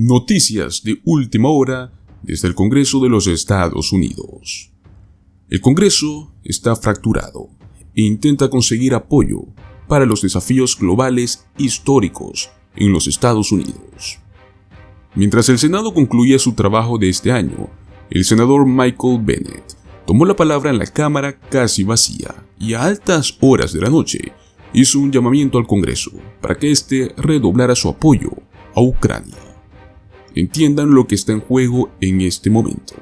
Noticias de última hora desde el Congreso de los Estados Unidos. El Congreso está fracturado e intenta conseguir apoyo para los desafíos globales históricos en los Estados Unidos. Mientras el Senado concluía su trabajo de este año, el senador Michael Bennet tomó la palabra en la Cámara casi vacía y a altas horas de la noche hizo un llamamiento al Congreso para que éste redoblara su apoyo a Ucrania. Entiendan lo que está en juego en este momento.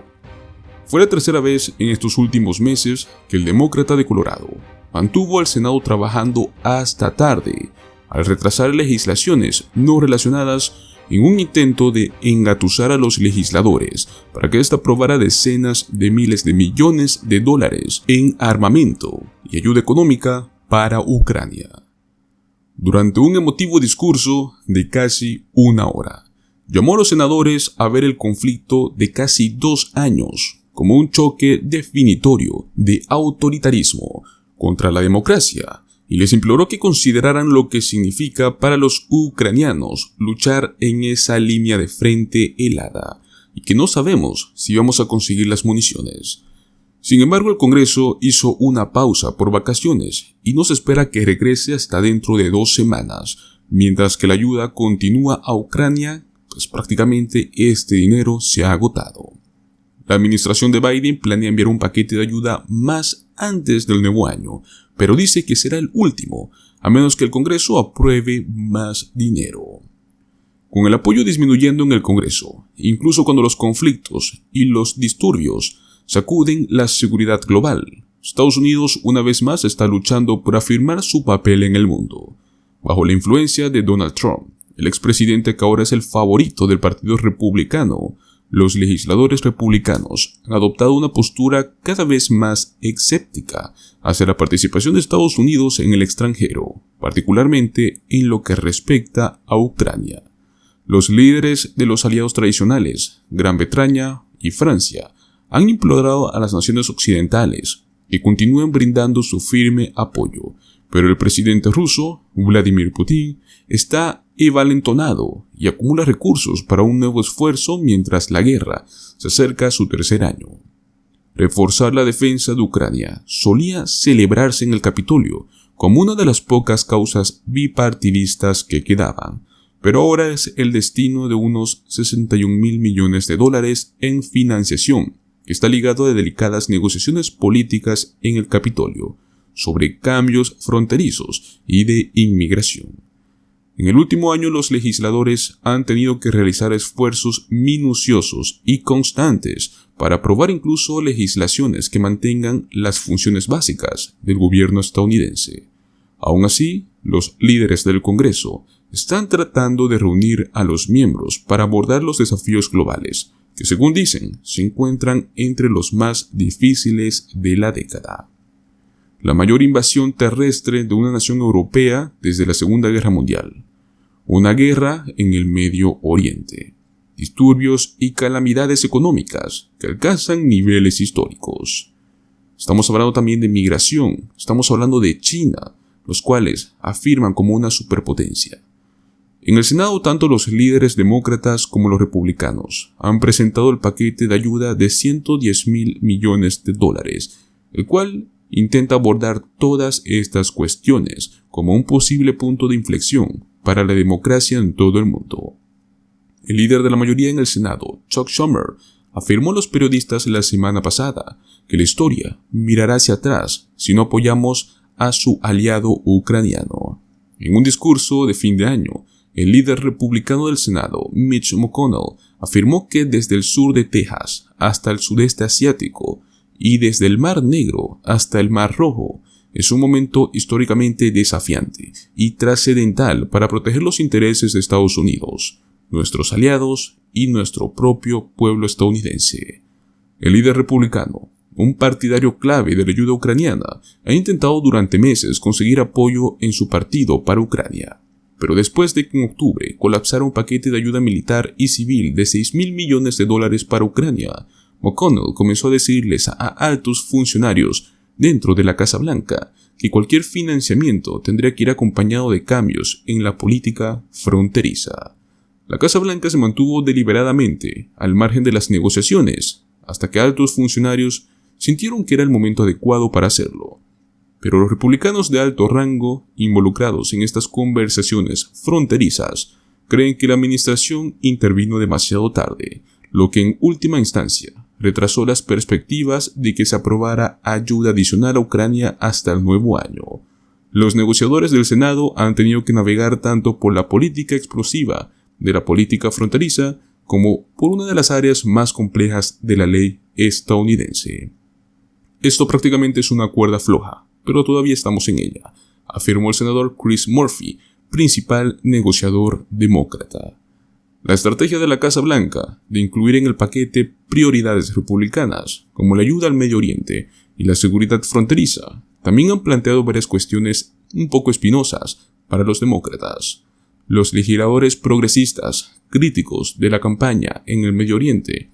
Fue la tercera vez en estos últimos meses que el demócrata de Colorado mantuvo al Senado trabajando hasta tarde al retrasar legislaciones no relacionadas en un intento de engatusar a los legisladores para que ésta aprobara decenas de miles de millones de dólares en armamento y ayuda económica para Ucrania. Durante un emotivo discurso de casi una hora, llamó a los senadores a ver el conflicto de casi 2 años como un choque definitorio de autoritarismo contra la democracia y les imploró que consideraran lo que significa para los ucranianos luchar en esa línea de frente helada y que no sabemos si vamos a conseguir las municiones. Sin embargo, el Congreso hizo una pausa por vacaciones y no se espera que regrese hasta dentro de 2 semanas, mientras que la ayuda continúa a Ucrania, pues prácticamente este dinero se ha agotado. La administración de Biden planea enviar un paquete de ayuda más antes del nuevo año, pero dice que será el último, a menos que el Congreso apruebe más dinero. Con el apoyo disminuyendo en el Congreso, incluso cuando los conflictos y los disturbios sacuden la seguridad global, Estados Unidos una vez más está luchando por afirmar su papel en el mundo. Bajo la influencia de Donald Trump, el expresidente que ahora es el favorito del Partido Republicano, los legisladores republicanos han adoptado una postura cada vez más escéptica hacia la participación de Estados Unidos en el extranjero, particularmente en lo que respecta a Ucrania. Los líderes de los aliados tradicionales, Gran Bretaña y Francia, han implorado a las naciones occidentales que continúen brindando su firme apoyo, pero el presidente ruso, Vladimir Putin, está envalentonado y acumula recursos para un nuevo esfuerzo mientras la guerra se acerca a su 3er año. Reforzar la defensa de Ucrania solía celebrarse en el Capitolio como una de las pocas causas bipartidistas que quedaban, pero ahora es el destino de unos 61.000 millones de dólares en financiación, que está ligado a delicadas negociaciones políticas en el Capitolio sobre cambios fronterizos y de inmigración. En el último año los legisladores han tenido que realizar esfuerzos minuciosos y constantes para aprobar incluso legislaciones que mantengan las funciones básicas del gobierno estadounidense. Aún así, los líderes del Congreso están tratando de reunir a los miembros para abordar los desafíos globales, que según dicen, se encuentran entre los más difíciles de la década. La mayor invasión terrestre de una nación europea desde la Segunda Guerra Mundial. Una guerra en el Medio Oriente. Disturbios y calamidades económicas que alcanzan niveles históricos. Estamos hablando también de migración, estamos hablando de China, los cuales afirman como una superpotencia. En el Senado, tanto los líderes demócratas como los republicanos han presentado el paquete de ayuda de 110.000 millones de dólares, el cual intenta abordar todas estas cuestiones como un posible punto de inflexión para la democracia en todo el mundo. El líder de la mayoría en el Senado, Chuck Schumer, afirmó a los periodistas la semana pasada que la historia mirará hacia atrás si no apoyamos a su aliado ucraniano. En un discurso de fin de año, el líder republicano del Senado, Mitch McConnell, afirmó que desde el sur de Texas hasta el sudeste asiático y desde el Mar Negro hasta el Mar Rojo, es un momento históricamente desafiante y trascendental para proteger los intereses de Estados Unidos, nuestros aliados y nuestro propio pueblo estadounidense. El líder republicano, un partidario clave de la ayuda ucraniana, ha intentado durante meses conseguir apoyo en su partido para Ucrania. Pero después de que en octubre colapsara un paquete de ayuda militar y civil de 6.000 millones de dólares para Ucrania, McConnell comenzó a decirles a altos funcionarios dentro de la Casa Blanca que cualquier financiamiento tendría que ir acompañado de cambios en la política fronteriza. La Casa Blanca se mantuvo deliberadamente al margen de las negociaciones, hasta que altos funcionarios sintieron que era el momento adecuado para hacerlo. Pero los republicanos de alto rango, involucrados en estas conversaciones fronterizas, creen que la administración intervino demasiado tarde, lo que en última instancia retrasó las perspectivas de que se aprobara ayuda adicional a Ucrania hasta el nuevo año. Los negociadores del Senado han tenido que navegar tanto por la política explosiva de la política fronteriza como por una de las áreas más complejas de la ley estadounidense. Esto prácticamente es una cuerda floja, pero todavía estamos en ella, afirmó el senador Chris Murphy, principal negociador demócrata. La estrategia de la Casa Blanca de incluir en el paquete prioridades republicanas, como la ayuda al Medio Oriente y la seguridad fronteriza, también han planteado varias cuestiones un poco espinosas para los demócratas. Los legisladores progresistas, críticos de la campaña en el Medio Oriente,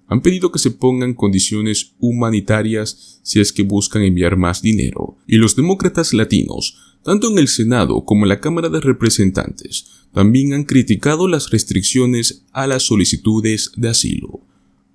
han pedido que se pongan condiciones humanitarias si es que buscan enviar más dinero, y los demócratas latinos, tanto en el Senado como en la Cámara de Representantes, también han criticado las restricciones a las solicitudes de asilo.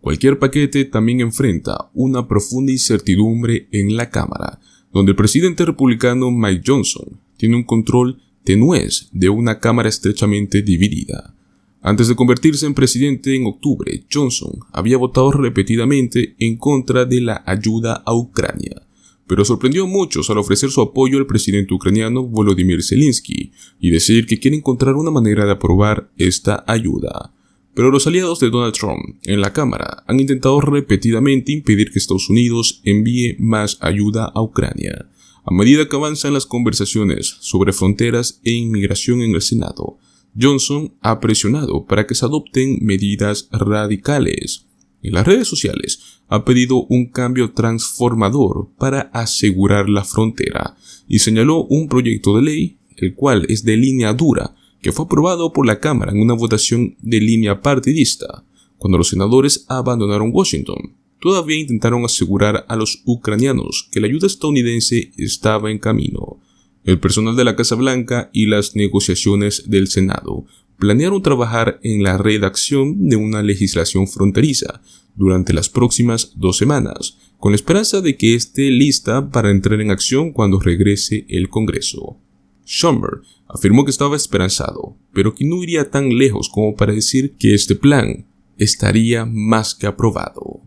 Cualquier paquete también enfrenta una profunda incertidumbre en la Cámara, donde el presidente republicano Mike Johnson tiene un control tenues de una Cámara estrechamente dividida. Antes de convertirse en presidente en octubre, Johnson había votado repetidamente en contra de la ayuda a Ucrania, pero sorprendió a muchos al ofrecer su apoyo al presidente ucraniano Volodymyr Zelensky y decir que quiere encontrar una manera de aprobar esta ayuda. Pero los aliados de Donald Trump en la Cámara han intentado repetidamente impedir que Estados Unidos envíe más ayuda a Ucrania. A medida que avanzan las conversaciones sobre fronteras e inmigración en el Senado, Johnson ha presionado para que se adopten medidas radicales. En las redes sociales ha pedido un cambio transformador para asegurar la frontera y señaló un proyecto de ley, el cual es de línea dura, que fue aprobado por la Cámara en una votación de línea partidista. Cuando los senadores abandonaron Washington, todavía intentaron asegurar a los ucranianos que la ayuda estadounidense estaba en camino. El personal de la Casa Blanca y las negociaciones del Senado planearon trabajar en la redacción de una legislación fronteriza durante las próximas 2 semanas, con la esperanza de que esté lista para entrar en acción cuando regrese el Congreso. Schumer afirmó que estaba esperanzado, pero que no iría tan lejos como para decir que este plan estaría más que aprobado.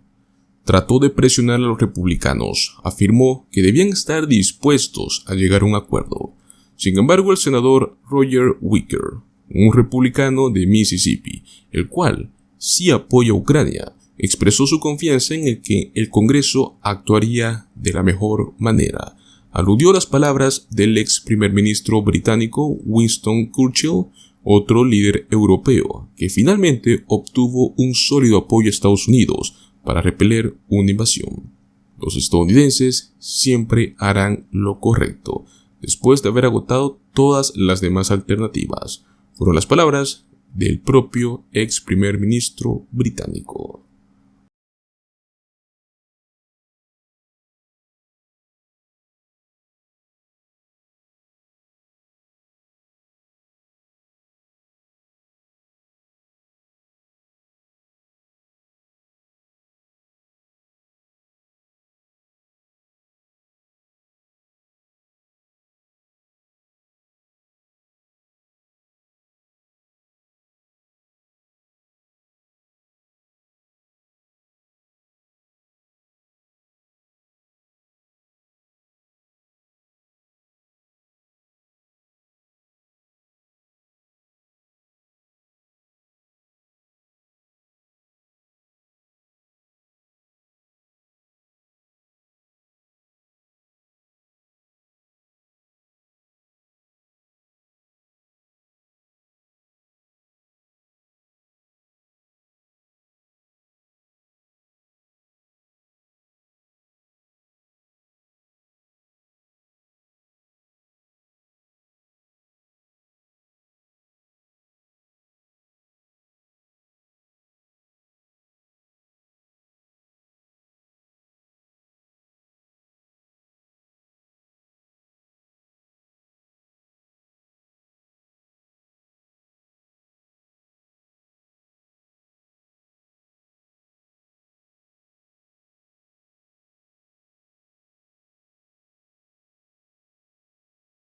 Trató de presionar a los republicanos, afirmó que debían estar dispuestos a llegar a un acuerdo. Sin embargo, el senador Roger Wicker, un republicano de Mississippi, el cual sí apoya a Ucrania, expresó su confianza en el que el Congreso actuaría de la mejor manera. Aludió a las palabras del ex primer ministro británico Winston Churchill, otro líder europeo, que finalmente obtuvo un sólido apoyo a Estados Unidos para repeler una invasión. Los estadounidenses siempre harán lo correcto, después de haber agotado todas las demás alternativas, fueron las palabras del propio ex primer ministro británico.